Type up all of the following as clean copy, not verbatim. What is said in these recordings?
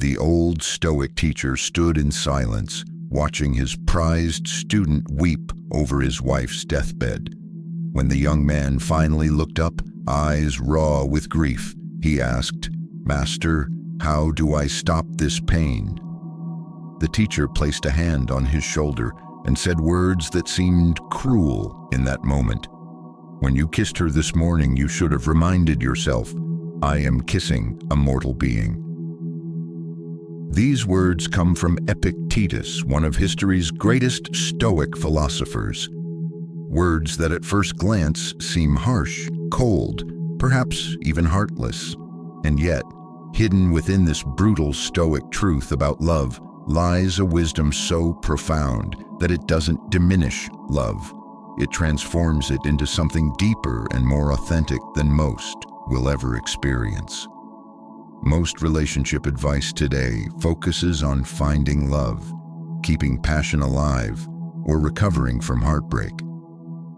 The old Stoic teacher stood in silence, watching his prized student weep over his wife's deathbed. When the young man finally looked up, eyes raw with grief, he asked, "Master, how do I stop this pain?" The teacher placed a hand on his shoulder and said words that seemed cruel in that moment. "When you kissed her this morning, you should have reminded yourself, I am kissing a mortal being." These words come from Epictetus, one of history's greatest Stoic philosophers. Words that at first glance seem harsh, cold, perhaps even heartless. And yet, hidden within this brutal Stoic truth about love lies a wisdom so profound that it doesn't diminish love. It transforms it into something deeper and more authentic than most will ever experience. Most relationship advice today focuses on finding love, keeping passion alive, or recovering from heartbreak.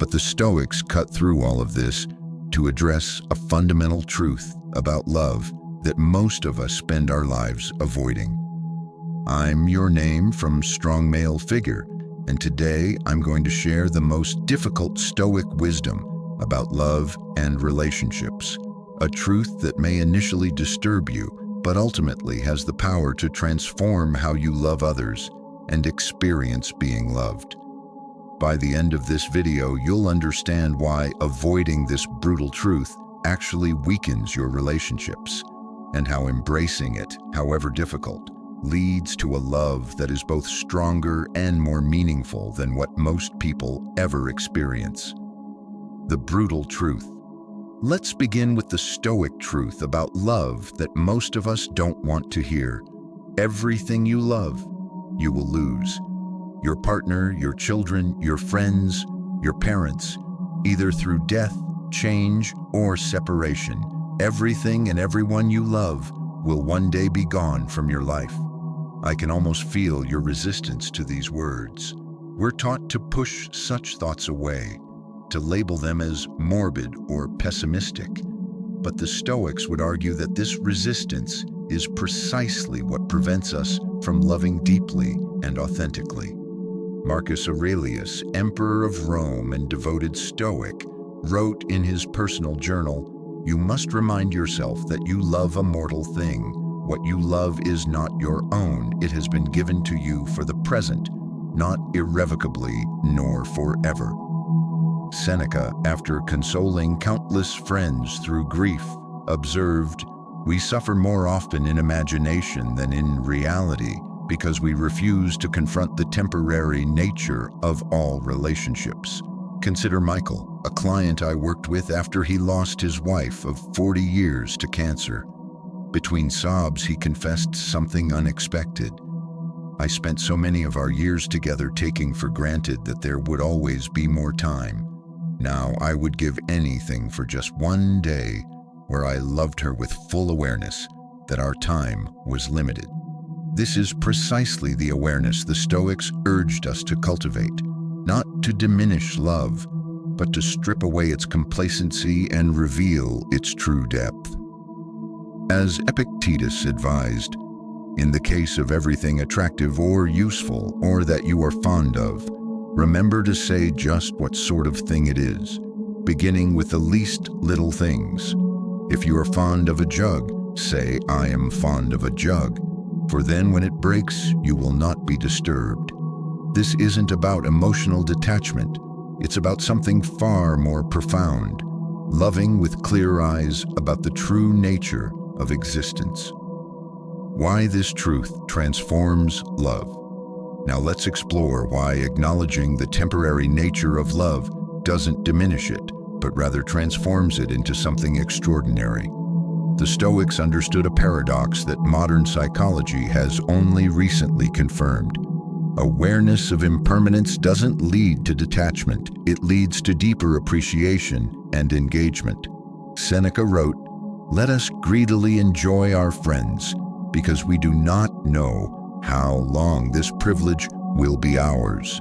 But the Stoics cut through all of this to address a fundamental truth about love that most of us spend our lives avoiding. I'm your name from Strong Male Figure, and today I'm going to share the most difficult Stoic wisdom about love and relationships. A truth that may initially disturb you, but ultimately has the power to transform how you love others and experience being loved. By the end of this video, you'll understand why avoiding this brutal truth actually weakens your relationships, and how embracing it, however difficult, leads to a love that is both stronger and more meaningful than what most people ever experience. The brutal truth. Let's begin with the Stoic truth about love that most of us don't want to hear. Everything you love, you will lose. Your partner, your children, your friends, your parents, either through death, change, or separation. Everything and everyone you love will one day be gone from your life. I can almost feel your resistance to these words. We're taught to push such thoughts away, to label them as morbid or pessimistic. But the Stoics would argue that this resistance is precisely what prevents us from loving deeply and authentically. Marcus Aurelius, Emperor of Rome and devoted Stoic, wrote in his personal journal, "You must remind yourself that you love a mortal thing. What you love is not your own. It has been given to you for the present, not irrevocably nor forever." Seneca, after consoling countless friends through grief, observed, "We suffer more often in imagination than in reality because we refuse to confront the temporary nature of all relationships." Consider Michael, a client I worked with after he lost his wife of 40 years to cancer. Between sobs, he confessed something unexpected. "I spent so many of our years together taking for granted that there would always be more time. Now I would give anything for just one day where I loved her with full awareness that our time was limited." This is precisely the awareness the Stoics urged us to cultivate, not to diminish love, but to strip away its complacency and reveal its true depth. As Epictetus advised, in the case of everything attractive or useful or that you are fond of, remember to say just what sort of thing it is, beginning with the least little things. If you are fond of a jug, say, "I am fond of a jug," for then when it breaks, you will not be disturbed. This isn't about emotional detachment. It's about something far more profound, loving with clear eyes about the true nature of existence. Why this truth transforms love. Now let's explore why acknowledging the temporary nature of love doesn't diminish it, but rather transforms it into something extraordinary. The Stoics understood a paradox that modern psychology has only recently confirmed. Awareness of impermanence doesn't lead to detachment, it leads to deeper appreciation and engagement. Seneca wrote, "Let us greedily enjoy our friends, because we do not know how long this privilege will be ours."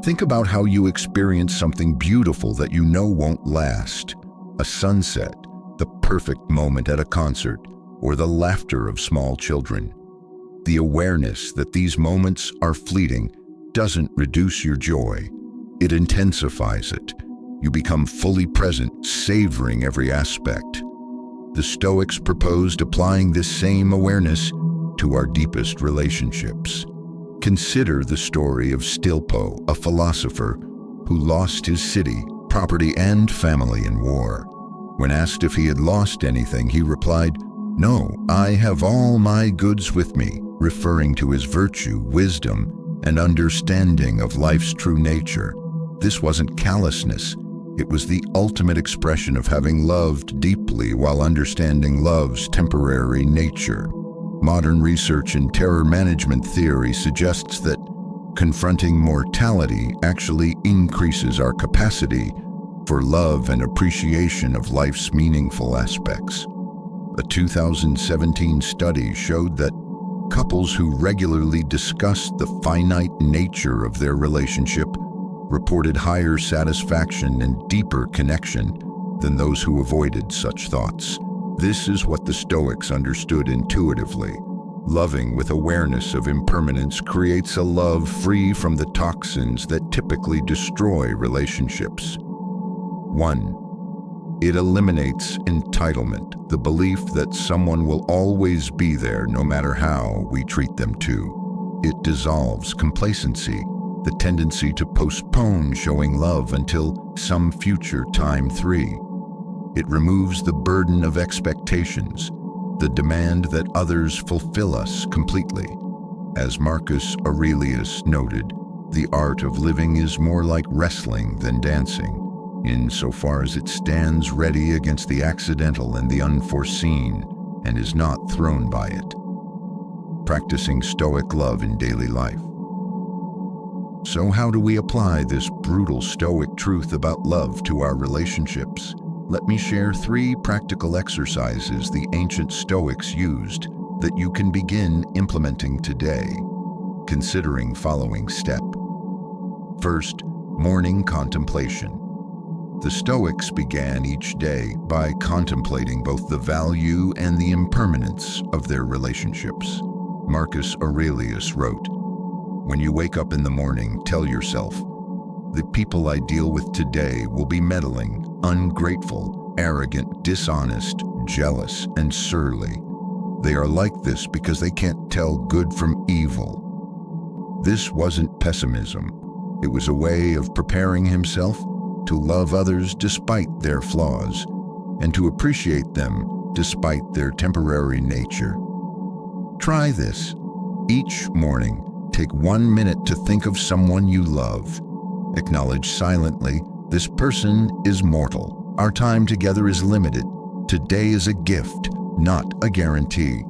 Think about how you experience something beautiful that you know won't last. A sunset, the perfect moment at a concert, or the laughter of small children. The awareness that these moments are fleeting doesn't reduce your joy. It intensifies it. You become fully present, savoring every aspect. The Stoics proposed applying this same awareness to our deepest relationships. Consider the story of Stilpo, a philosopher who lost his city, property, and family in war. When asked if he had lost anything, he replied, "No, I have all my goods with me," referring to his virtue, wisdom, and understanding of life's true nature. This wasn't callousness. It was the ultimate expression of having loved deeply while understanding love's temporary nature. Modern research in terror management theory suggests that confronting mortality actually increases our capacity for love and appreciation of life's meaningful aspects. A 2017 study showed that couples who regularly discussed the finite nature of their relationship reported higher satisfaction and deeper connection than those who avoided such thoughts. This is what the Stoics understood intuitively. Loving with awareness of impermanence creates a love free from the toxins that typically destroy relationships. 1. It eliminates entitlement, the belief that someone will always be there no matter how we treat them to. It dissolves complacency, the tendency to postpone showing love until some future time. 3. It removes the burden of expectations, the demand that others fulfill us completely. As Marcus Aurelius noted, the art of living is more like wrestling than dancing, insofar as it stands ready against the accidental and the unforeseen and is not thrown by it. Practicing Stoic love in daily life. So how do we apply this brutal Stoic truth about love to our relationships? Let me share 3 practical exercises the ancient Stoics used that you can begin implementing today, considering following step. First, morning contemplation. The Stoics began each day by contemplating both the value and the impermanence of their relationships. Marcus Aurelius wrote, "When you wake up in the morning, tell yourself, the people I deal with today will be meddling, ungrateful, arrogant, dishonest, jealous, and surly. They are like this because they can't tell good from evil." This wasn't pessimism. It was a way of preparing himself to love others despite their flaws, and to appreciate them despite their temporary nature. Try this. Each morning, take 1 minute to think of someone you love. Acknowledge silently, this person is mortal. Our time together is limited. Today is a gift, not a guarantee.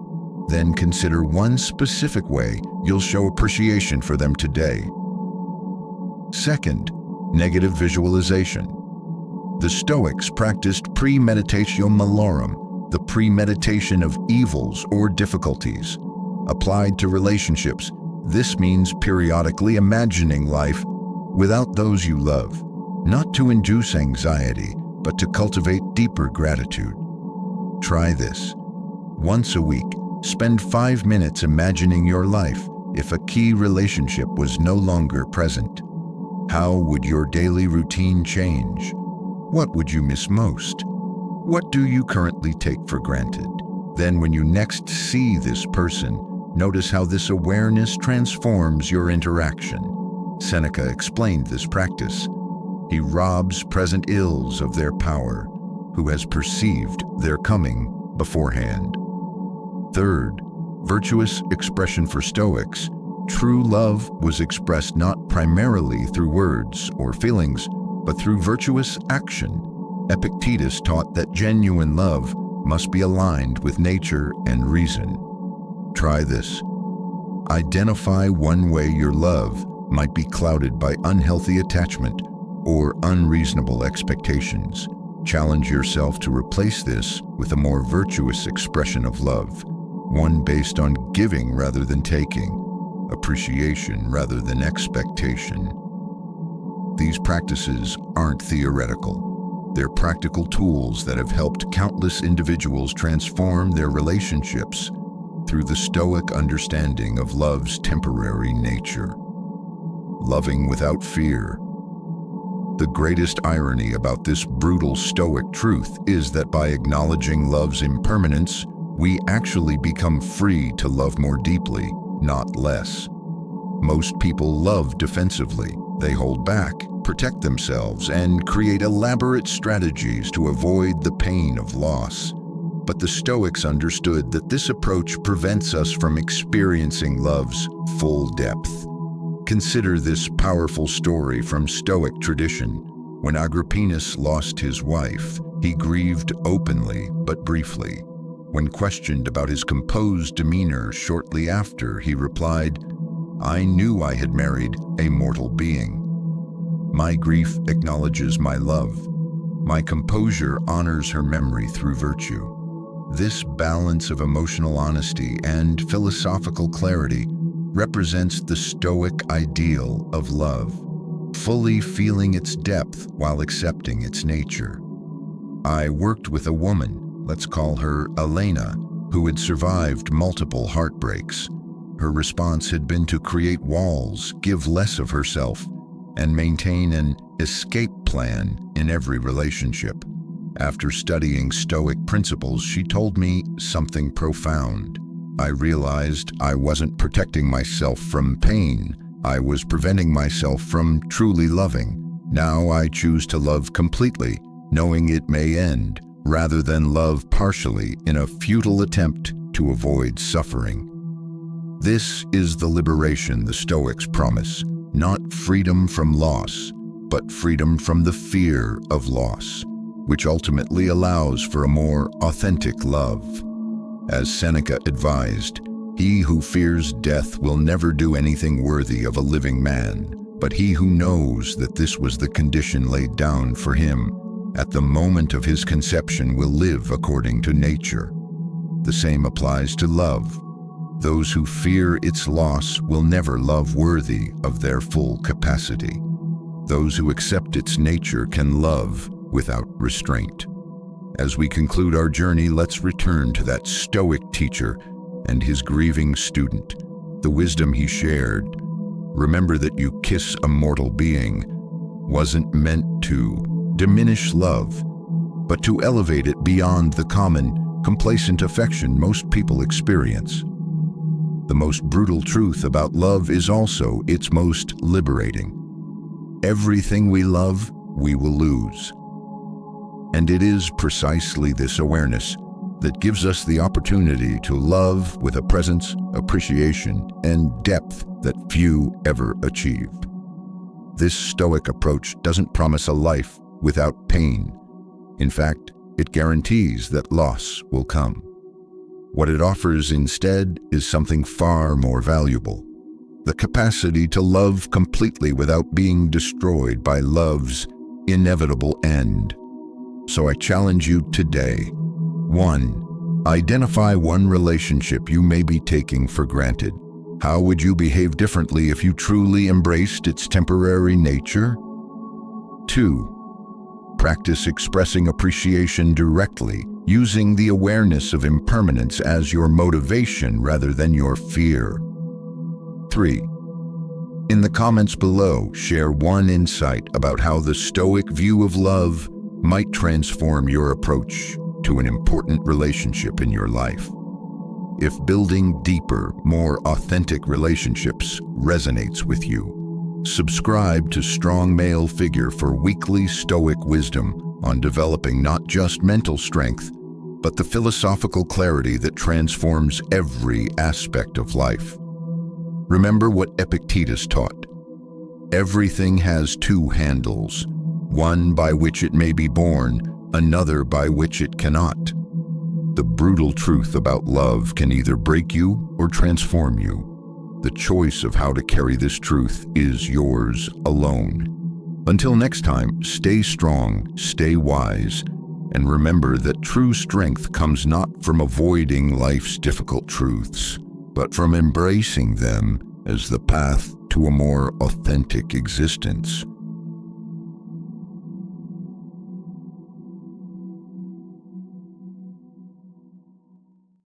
Then consider one specific way you'll show appreciation for them today. Second, negative visualization. The Stoics practiced premeditatio malorum, the premeditation of evils or difficulties. Applied to relationships, this means periodically imagining life without those you love, not to induce anxiety, but to cultivate deeper gratitude. Try this. Once a week, spend 5 minutes imagining your life if a key relationship was no longer present. How would your daily routine change? What would you miss most? What do you currently take for granted? Then when you next see this person, notice how this awareness transforms your interaction. Seneca explained this practice. He robs present ills of their power, who has perceived their coming beforehand. Third, virtuous expression for Stoics. True love was expressed not primarily through words or feelings, but through virtuous action. Epictetus taught that genuine love must be aligned with nature and reason. Try this. Identify one way your love might be clouded by unhealthy attachment or unreasonable expectations. Challenge yourself to replace this with a more virtuous expression of love, one based on giving rather than taking, appreciation rather than expectation. These practices aren't theoretical. They're practical tools that have helped countless individuals transform their relationships through the Stoic understanding of love's temporary nature. Loving without fear. The greatest irony about this brutal Stoic truth is that by acknowledging love's impermanence, we actually become free to love more deeply, not less. Most people love defensively. They hold back, protect themselves, and create elaborate strategies to avoid the pain of loss. But the Stoics understood that this approach prevents us from experiencing love's full depth. Consider this powerful story from Stoic tradition. When Agrippinus lost his wife, he grieved openly but briefly. When questioned about his composed demeanor shortly after, he replied, "I knew I had married a mortal being. My grief acknowledges my love. My composure honors her memory through virtue." This balance of emotional honesty and philosophical clarity represents the Stoic ideal of love, fully feeling its depth while accepting its nature. I worked with a woman, let's call her Elena, who had survived multiple heartbreaks. Her response had been to create walls, give less of herself, and maintain an escape plan in every relationship. After studying Stoic principles, she told me something profound. I realized I wasn't protecting myself from pain. I was preventing myself from truly loving. Now I choose to love completely, knowing it may end, rather than love partially in a futile attempt to avoid suffering. This is the liberation the Stoics promise, not freedom from loss, but freedom from the fear of loss, which ultimately allows for a more authentic love. As Seneca advised, "He who fears death will never do anything worthy of a living man, but he who knows that this was the condition laid down for him at the moment of his conception will live according to nature." The same applies to love. Those who fear its loss will never love worthy of their full capacity. Those who accept its nature can love without restraint. As we conclude our journey, let's return to that Stoic teacher and his grieving student, the wisdom he shared. Remember that you kiss a mortal being wasn't meant to diminish love, but to elevate it beyond the common, complacent affection most people experience. The most brutal truth about love is also its most liberating. Everything we love, we will lose. And it is precisely this awareness that gives us the opportunity to love with a presence, appreciation, and depth that few ever achieve. This Stoic approach doesn't promise a life without pain. In fact, it guarantees that loss will come. What it offers instead is something far more valuable: the capacity to love completely without being destroyed by love's inevitable end. So I challenge you today. 1. Identify one relationship you may be taking for granted. How would you behave differently if you truly embraced its temporary nature? 2. Practice expressing appreciation directly, using the awareness of impermanence as your motivation rather than your fear. 3. In the comments below, share one insight about how the Stoic view of love might transform your approach to an important relationship in your life. If building deeper, more authentic relationships resonates with you, subscribe to Strong Male Figure for weekly Stoic wisdom on developing not just mental strength, but the philosophical clarity that transforms every aspect of life. Remember what Epictetus taught: everything has two handles, one by which it may be borne, another by which it cannot. The brutal truth about love can either break you or transform you. The choice of how to carry this truth is yours alone. Until next time, stay strong, stay wise, and remember that true strength comes not from avoiding life's difficult truths, but from embracing them as the path to a more authentic existence.